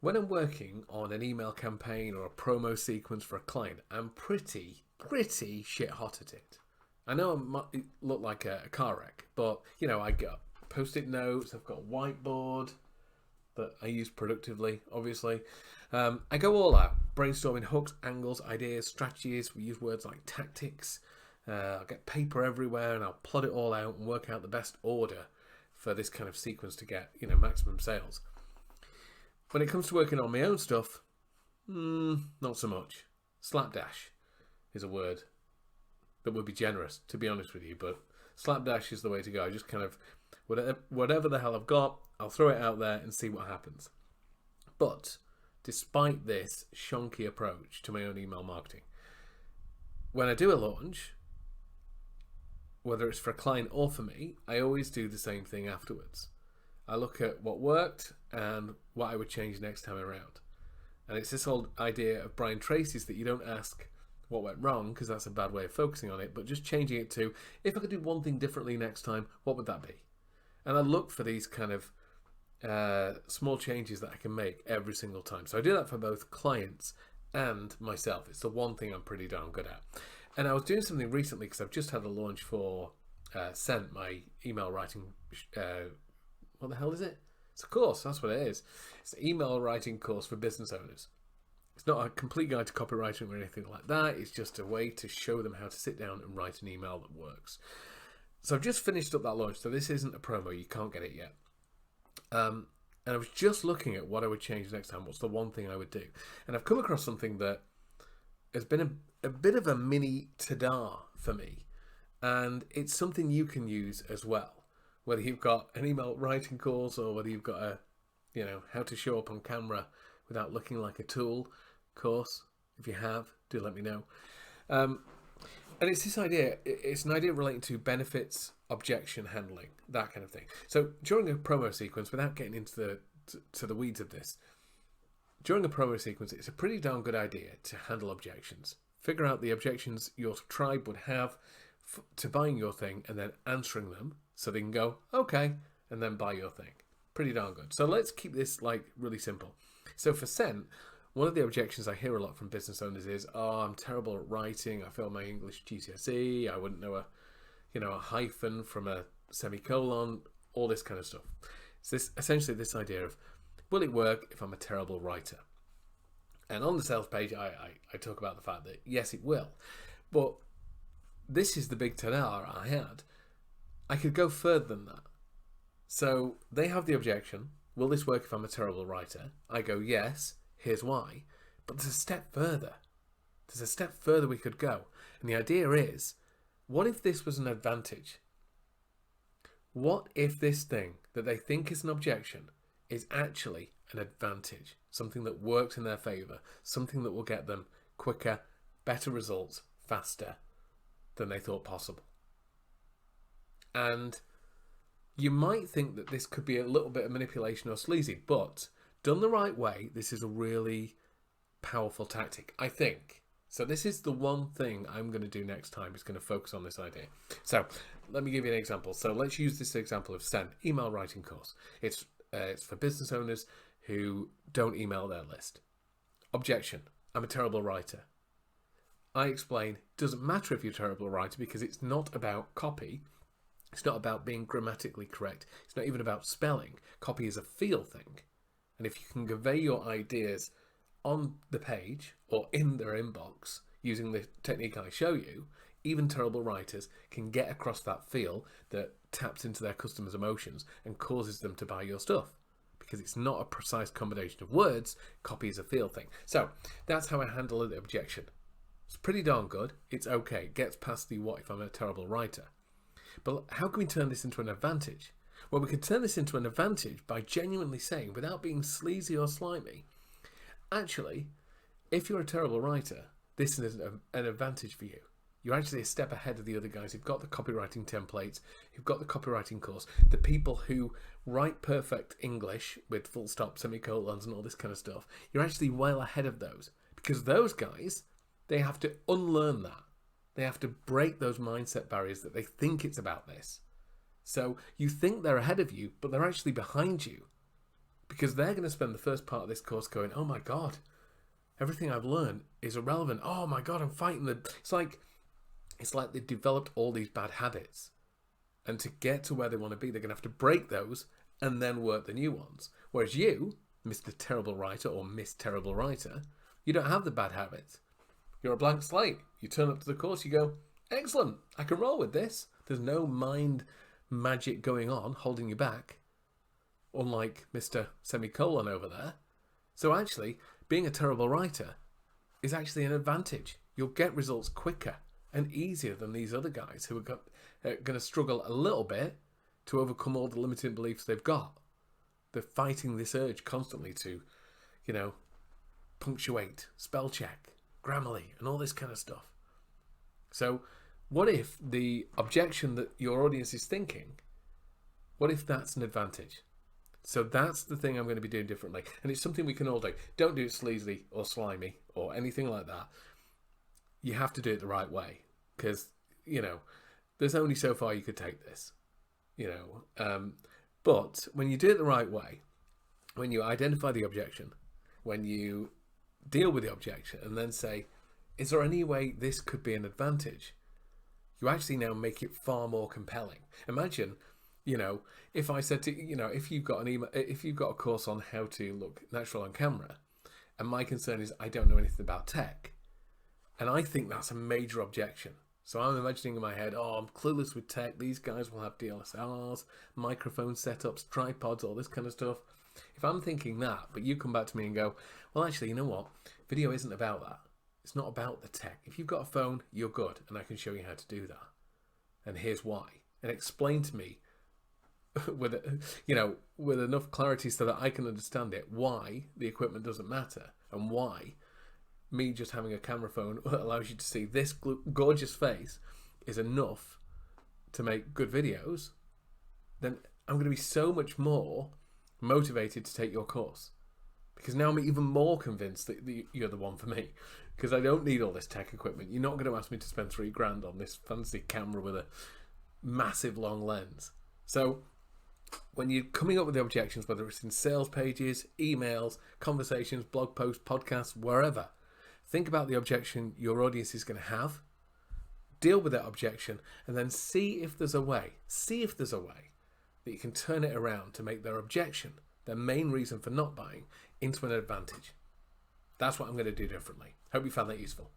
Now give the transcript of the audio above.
When I'm working on an email campaign or a promo sequence for a client, I'm pretty shit hot at it. I know I might look like a car wreck, but I got post-it notes, I've got a whiteboard that I use productively, obviously. I go all out, brainstorming hooks, angles, ideas, strategies. We use words like tactics. I'll get paper everywhere and I'll plot it all out and work out the best order for this kind of sequence to get, maximum sales. When it comes to working on my own stuff, not so much. Slapdash is a word that would be generous, to be honest with you, but slapdash is the way to go. I just kind of, whatever the hell I've got, I'll throw it out there and see what happens. But despite this shonky approach to my own email marketing, when I do a launch, whether it's for a client or for me, I always do the same thing afterwards. I look at what worked and what I would change next time around. And it's this old idea of Brian Tracy's that you don't ask what went wrong, because that's a bad way of focusing on it, but just changing it to, if I could do one thing differently next time, what would that be? And I look for these kind of small changes that I can make every single time. So I do that for both clients and myself. It's the one thing I'm pretty darn good at. And I was doing something recently because I've just had a launch for Sent, my email writing. What the hell is it? It's a course. That's what it is. It's an email writing course for business owners. It's not a complete guide to copywriting or anything like that. It's just a way to show them how to sit down and write an email that works. So I've just finished up that launch. So this isn't a promo. You can't get it yet. And I was just looking at what I would change next time. What's the one thing I would do? And I've come across something that has been a bit of a mini ta-da for me. And it's something you can use as well. Whether you've got an email writing course or whether you've got a, how to show up on camera without looking like a tool course. If you have, do let me know. And it's this idea, it's an idea relating to benefits, objection handling, that kind of thing. So during a promo sequence, without getting into the weeds of this, during a promo sequence, it's a pretty darn good idea to handle objections. Figure out the objections your tribe would have to buying your thing and then answering them so they can go, okay, and then buy your thing. Pretty darn good. So let's keep this really simple. So for Sent, one of the objections I hear a lot from business owners is, oh, I'm terrible at writing. I failed my English GCSE. I wouldn't know a hyphen from a semicolon, all this kind of stuff. So essentially this idea of, will it work if I'm a terrible writer? And on the sales page, I talk about the fact that yes, it will. But this is the big ta-da I had. I could go further than that. So they have the objection, will this work if I'm a terrible writer? I go, yes, here's why. But there's a step further. There's a step further we could go. And the idea is, what if this was an advantage? What if this thing that they think is an objection is actually an advantage? Something that works in their favor, something that will get them quicker, better results, faster than they thought possible. And you might think that this could be a little bit of manipulation or sleazy, but done the right way, this is a really powerful tactic, I think. So this is the one thing I'm going to do next time, is going to focus on this idea. So let me give you an example. So let's use this example of Sent, email writing course. It's for business owners who don't email their list. Objection, I'm a terrible writer. I explain, doesn't matter if you're a terrible writer, because it's not about copy. It's not about being grammatically correct. It's not even about spelling. Copy is a feel thing. And if you can convey your ideas on the page or in their inbox using the technique I show you, even terrible writers can get across that feel that taps into their customers' emotions and causes them to buy your stuff. Because it's not a precise combination of words, copy is a feel thing. So that's how I handle the objection. It's pretty darn good. It's okay. It gets past the what if I'm a terrible writer. But how can we turn this into an advantage? Well, we can turn this into an advantage by genuinely saying, without being sleazy or slimy, actually, if you're a terrible writer, this is an advantage for you. You're actually a step ahead of the other guys who've got the copywriting templates, who've got the copywriting course, the people who write perfect English with full stop, semicolons and all this kind of stuff. You're actually well ahead of those, because those guys, they have to unlearn that. They have to break those mindset barriers that they think it's about this. So you think they're ahead of you, but they're actually behind you. because they're going to spend the first part of this course going, oh my God, everything I've learned is irrelevant. Oh my God, I'm fighting the... It's like they've developed all these bad habits. And to get to where they want to be, they're going to have to break those and then work the new ones. Whereas you, Mr. Terrible Writer or Miss Terrible Writer, you don't have the bad habits. You're a blank slate. You turn up to the course, you go, excellent, I can roll with this. There's no mind magic going on holding you back, unlike Mr. Semicolon over there. So actually, being a terrible writer is actually an advantage. You'll get results quicker and easier than these other guys who are going to struggle a little bit to overcome all the limiting beliefs they've got. They're fighting this urge constantly to, punctuate, spell check, Grammarly, and all this kind of stuff. So what if the objection that your audience is thinking, what if that's an advantage? So that's the thing I'm going to be doing differently. And it's something we can all do. Don't do it sleazily or slimy or anything like that. You have to do it the right way. Because, there's only so far you could take this. But when you do it the right way, when you identify the objection, when you deal with the objection and then say, is there any way this could be an advantage? You actually now make it far more compelling. Imagine, if I said to, if you've got a course on how to look natural on camera, and my concern is I don't know anything about tech, and I think that's a major objection. So I'm imagining in my head, I'm clueless with tech. These guys will have DSLRs, microphone setups, tripods, all this kind of stuff. If I'm thinking that, but you come back to me and go, well, actually, you know what? Video isn't about that. It's not about the tech. If you've got a phone, you're good, and I can show you how to do that. And here's why. And explain to me with enough clarity so that I can understand it, why the equipment doesn't matter, and why me just having a camera phone that allows you to see this gorgeous face is enough to make good videos, then I'm going to be so much more motivated to take your course. Because now I'm even more convinced that you're the one for me. Because I don't need all this tech equipment. You're not going to ask me to spend $3,000 on this fancy camera with a massive long lens. So when you're coming up with the objections, whether it's in sales pages, emails, conversations, blog posts, podcasts, wherever, think about the objection your audience is going to have, deal with that objection, and then see if there's a way that you can turn it around to make their objection, their main reason for not buying, into an advantage. That's what I'm going to do differently. Hope you found that useful.